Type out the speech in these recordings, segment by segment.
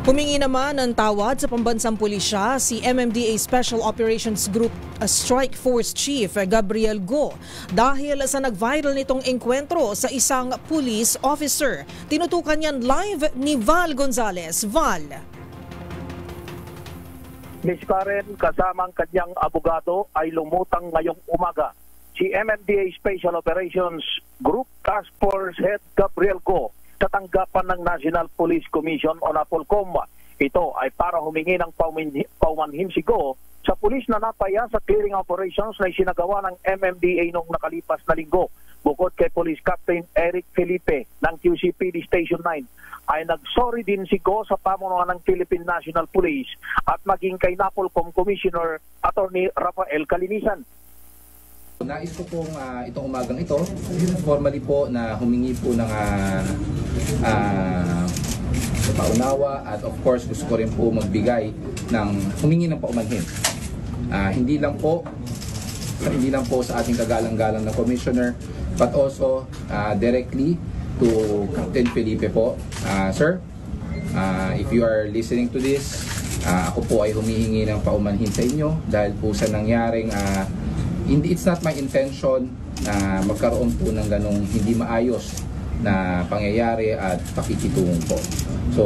Humingi naman ng tawad sa pambansang pulisya si MMDA Special Operations Group Strike Force Chief Gabriel Go dahil sa nag-viral nitong engkwentro sa isang police officer. Tinutukan yan live ni Val Gonzales. Val. Miss Karen, kasamang kanyang abogado ay lumutang ngayong umaga. Si MMDA Special Operations Group Task Force Head Gabriel Go sa tanggapan ng National Police Commission o NAPOLCOM. Ito ay para humingi ng paumanhin si Go sa pulis na napaya sa clearing operations na isinagawa ng MMDA noong nakalipas na linggo. Bukod kay Police Captain Eric Felipe ng QCPD Station 9, ay nagsorry din si Go sa pamunuan ng Philippine National Police at maging kay NAPOLCOM Commissioner Attorney Rafael Calinisan. Nais ko pong itong umagang ito, formally po na humingi po ng paunawa at of course gusto ko rin po magbigay ng humingi ng paumanhin. Hindi lang po sa ating kagalang-galang na commissioner but also directly to Captain Felipe po. Sir, if you are listening to this, ako po ay humihingi ng paumanhin sa inyo dahil po sa nangyaring it's not my intention na magkaroon po ng ganong hindi maayos na pangyayari at pakikitungo po. So,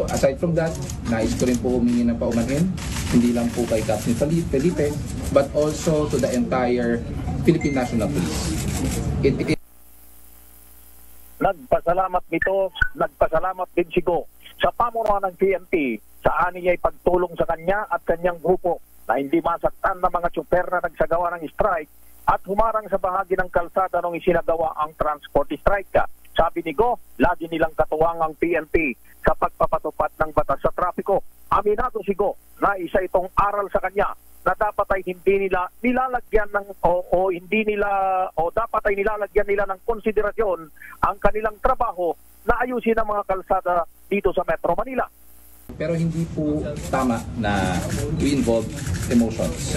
aside from that, nais ko rin po humingi ng paumanhin, hindi lang po kay Captain Felipe, but also to the entire Philippine National Police. Nagpasalamat din si Go sa pamunuan ng PNP sa ani niya'y pagtulong sa kanya at kanyang grupo na hindi masaktan ng mga tsuper na nagsagawa ng strike at humarang sa bahagi ng kalsada nung isinagawa ang transport strike. Sabi ni Go, lagi nilang katuwang ang PNP sa pagpapatupad ng batas sa trapiko. Aminado si Go na isa itong aral sa kanya na dapat ay hindi nila nilalagyan ng dapat ay nilalagyan nila ng konsiderasyon ang kanilang trabaho na ayusin ang mga kalsada dito sa Metro Manila. Pero hindi po tama na we involve emotions.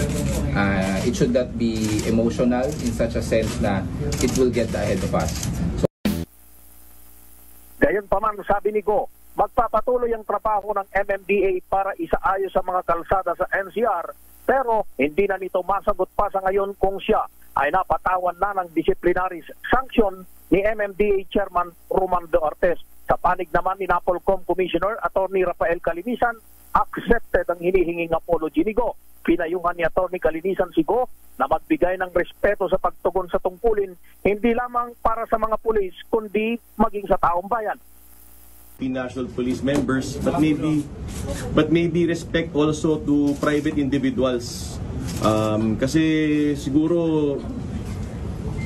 It should not be emotional in such a sense na it will get ahead of us. Gayon pa man, sabi ni Go, magpapatuloy ang trabaho ng MMDA para isaayos sa mga kalsada sa NCR, pero hindi na nito masagot pa sa ngayon kung siya ay napatawan na ng disciplinary sanction ni MMDA Chairman Roman Duartes. Sa panig naman ni NAPOLCOM Commissioner Attorney Rafael Calinisan, accepted ang hinihinging apology ni Go. Pinayuhan ni Attorney Calinisan si Go na magbigay ng respeto sa pagtugon sa tungkulin, hindi lamang para sa mga pulis, kundi maging sa taong bayan. National Police members, but maybe respect also to private individuals. Kasi siguro,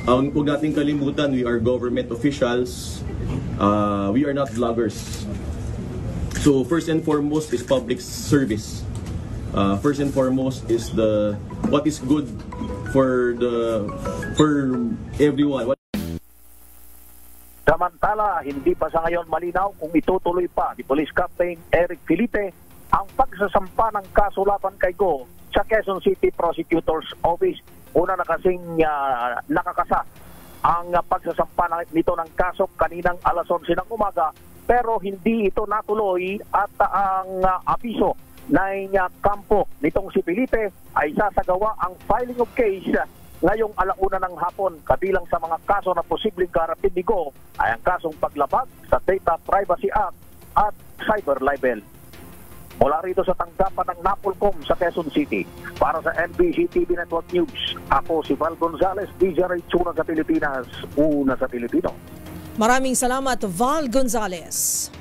huwag nating kalimutan, we are government officials. We are not vloggers. So first and foremost is public service. First and foremost is what is good for everyone. Samantala, hindi pa sa ngayon malinaw kung itutuloy pa ni Police Captain Eric Felipe ang pagsasampa ng kaso laban kay Go sa Quezon City Prosecutor's Office. Una na kasing nakakasa ang pagsasampa nito ng kaso kaninang alas 11 ng umaga, pero hindi ito natuloy at ang abiso ng kampo nitong si Felipe ay sasagawa ang filing of case ngayong alauna ng hapon. Kabilang sa mga kaso na posibleng kaharapin ni Go ay ang kasong paglabag sa Data Privacy Act at cyber libel. Mula rito sa tanggapan ng NAPOLCOM sa Quezon City, para sa NBC TV Network News, ako si Val Gonzales, DJ Una sa Pilipinas, una sa Pilipino. Maraming salamat, Val Gonzales.